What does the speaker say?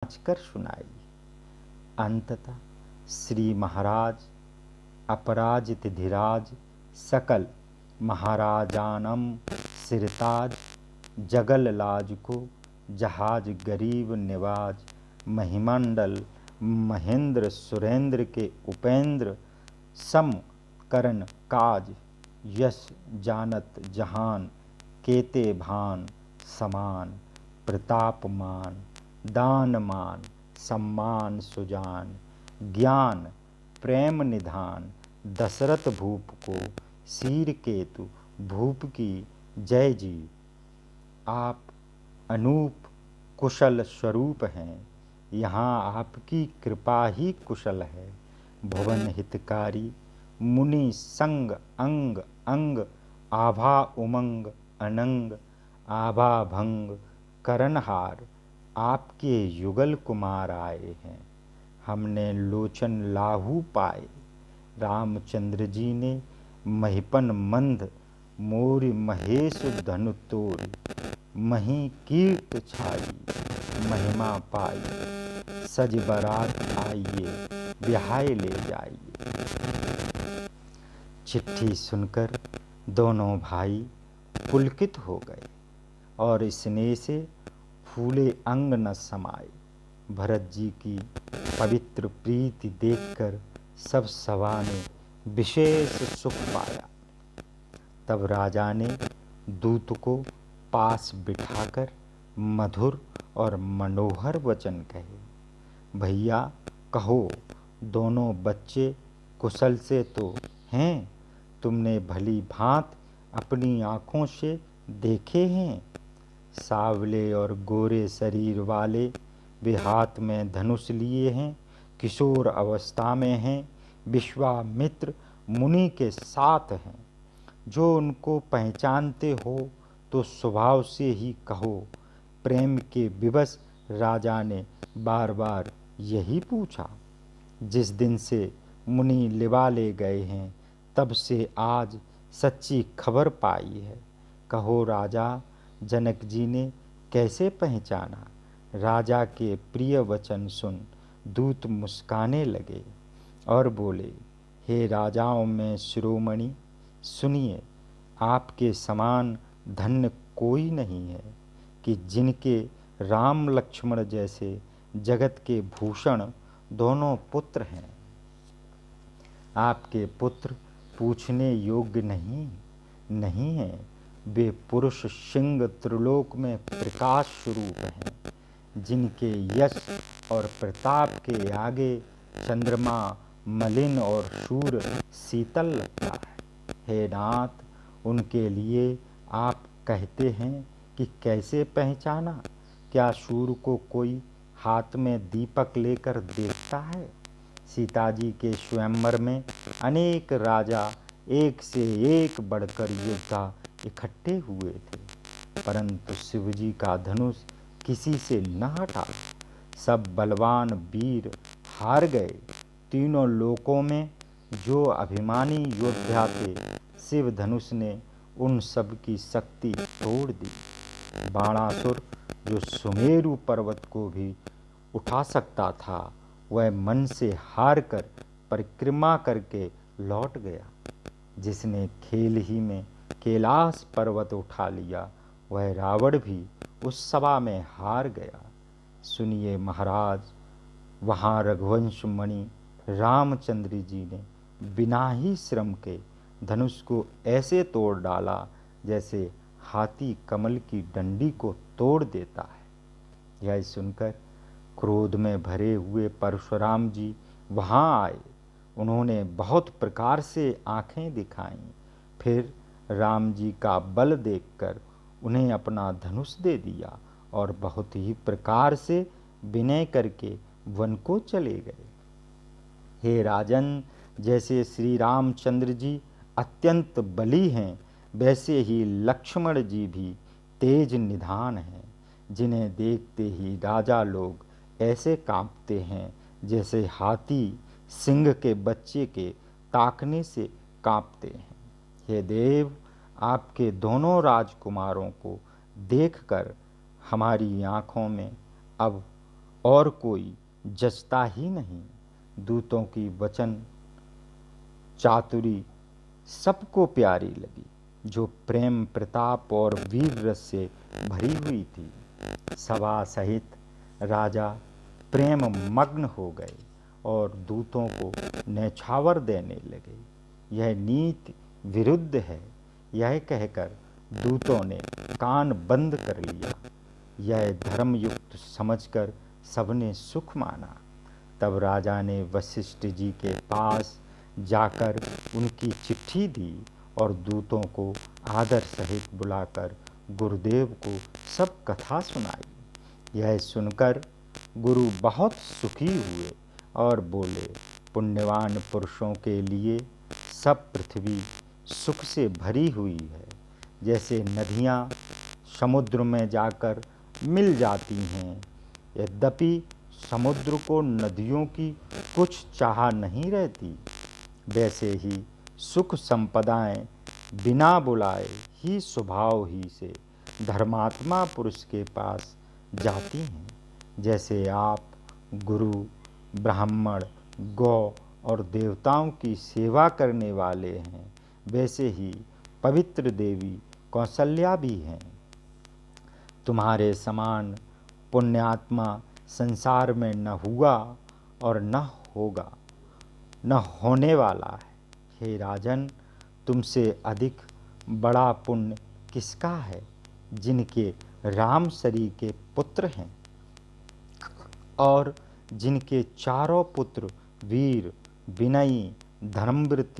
जांच कर सुनाई। अंततः श्री महाराज अपराजित धीराज सकल महाराजानम सिरताज जगल लाज को जहाज गरीब निवाज महिमंडल महेंद्र सुरेंद्र के उपेंद्र सम करन काज यश जानत जहान केते भान समान प्रतापमान दानमान सम्मान सुजान ज्ञान प्रेम निधान दशरथ भूप को शीर केतु भूप की जय जी। आप अनूप कुशल स्वरूप हैं, यहाँ आपकी कृपा ही कुशल है। भुवन हितकारी मुनि संग अंग अंग आभा उमंग अनंग आभा भंग करनहार आपके युगल कुमार आए हैं। हमने लोचन लाहू पाए रामचंद्र जी ने महिपन मंद मोरि महेश धनु तोड़ मही कीर्त छाई महिमा पाई सज बारात आइए बिहाय ले जाइए। चिट्ठी सुनकर दोनों भाई पुलकित हो गए और स्नेह से फूले अंग न समाए। भरत जी की पवित्र प्रीति देखकर सब सभा ने विशेष सुख पाया। तब राजा ने दूत को पास बिठाकर मधुर और मनोहर वचन कहे। भैया कहो, दोनों बच्चे कुशल से तो हैं? तुमने भली भांत अपनी आँखों से देखे हैं? सावले और गोरे शरीर वाले, वे हाथ में धनुष लिए हैं, किशोर अवस्था में हैं, विश्वामित्र मुनि के साथ हैं। जो उनको पहचानते हो तो स्वभाव से ही कहो। प्रेम के विवश राजा ने बार बार यही पूछा। जिस दिन से मुनि लिवा ले गए हैं तब से आज सच्ची खबर पाई है। कहो राजा, जनक जी ने कैसे पहचाना? राजा के प्रिय वचन सुन दूत मुस्काने लगे और बोले, हे राजाओं में शिरोमणि, सुनिए, आपके समान धन्य कोई नहीं है कि जिनके राम लक्ष्मण जैसे जगत के भूषण दोनों पुत्र हैं। आपके पुत्र पूछने योग्य नहीं हैं। वे पुरुष सिंह त्रिलोक में प्रकाश स्वरूप हैं, जिनके यश और प्रताप के आगे चंद्रमा मलिन और सूर्य शीतल लगता है। हे नाथ, उनके लिए आप कहते हैं कि कैसे पहचाना? क्या सूर्य को कोई हाथ में दीपक लेकर देखता है? सीता जी के स्वयंवर में अनेक राजा एक से एक बढ़कर योद्धा इकट्ठे हुए थे, परंतु शिव जी का धनुष किसी से न हटा। सब बलवान वीर हार गए। तीनों लोकों में जो अभिमानी योद्धा थे, शिव धनुष ने उन सब की शक्ति तोड़ दी। बाणासुर, जो सुमेरु पर्वत को भी उठा सकता था, वह मन से हार कर परिक्रमा करके लौट गया। जिसने खेल ही में कैलाश पर्वत उठा लिया, वह रावण भी उस सभा में हार गया। सुनिए महाराज, वहाँ रघुवंश मणि रामचंद्र जी ने बिना ही श्रम के धनुष को ऐसे तोड़ डाला जैसे हाथी कमल की डंडी को तोड़ देता है। यह सुनकर क्रोध में भरे हुए परशुराम जी वहाँ आए। उन्होंने बहुत प्रकार से आंखें दिखाईं। फिर राम जी का बल देखकर उन्हें अपना धनुष दे दिया और बहुत ही प्रकार से विनय करके वन को चले गए। हे राजन, जैसे श्री रामचंद्र जी अत्यंत बली हैं, वैसे ही लक्ष्मण जी भी तेज निधान हैं, जिन्हें देखते ही राजा लोग ऐसे कांपते हैं जैसे हाथी सिंह के बच्चे के ताकने से कांपते हैं। हे देव, आपके दोनों राजकुमारों को देखकर हमारी आँखों में अब और कोई जचता ही नहीं। दूतों की वचन चातुरी सबको प्यारी लगी, जो प्रेम प्रताप और वीर रस से भरी हुई थी। सभा सहित राजा प्रेम मग्न हो गए और दूतों को न्यौछावर देने लगे। यह नीति विरुद्ध है, यह कहकर दूतों ने कान बंद कर लिया। यह धर्मयुक्त समझकर सबने सुख माना। तब राजा ने वशिष्ठ जी के पास जाकर उनकी चिट्ठी दी और दूतों को आदर सहित बुलाकर गुरुदेव को सब कथा सुनाई। यह सुनकर गुरु बहुत सुखी हुए और बोले, पुण्यवान पुरुषों के लिए सब पृथ्वी सुख से भरी हुई है। जैसे नदियाँ समुद्र में जाकर मिल जाती हैं, यद्यपि समुद्र को नदियों की कुछ चाह नहीं रहती, वैसे ही सुख संपदाएं बिना बुलाए ही स्वभाव ही से धर्मात्मा पुरुष के पास जाती हैं। जैसे आप गुरु, ब्राह्मण, गौ और देवताओं की सेवा करने वाले हैं, वैसे ही पवित्र देवी कौशल्या भी हैं। तुम्हारे समान पुण्यात्मा संसार में न हुआ और न होगा, न होने वाला है। हे राजन, तुमसे अधिक बड़ा पुण्य किसका है, जिनके राम शरीर के पुत्र हैं और जिनके चारों पुत्र वीर, विनयी, धर्मवृत्ति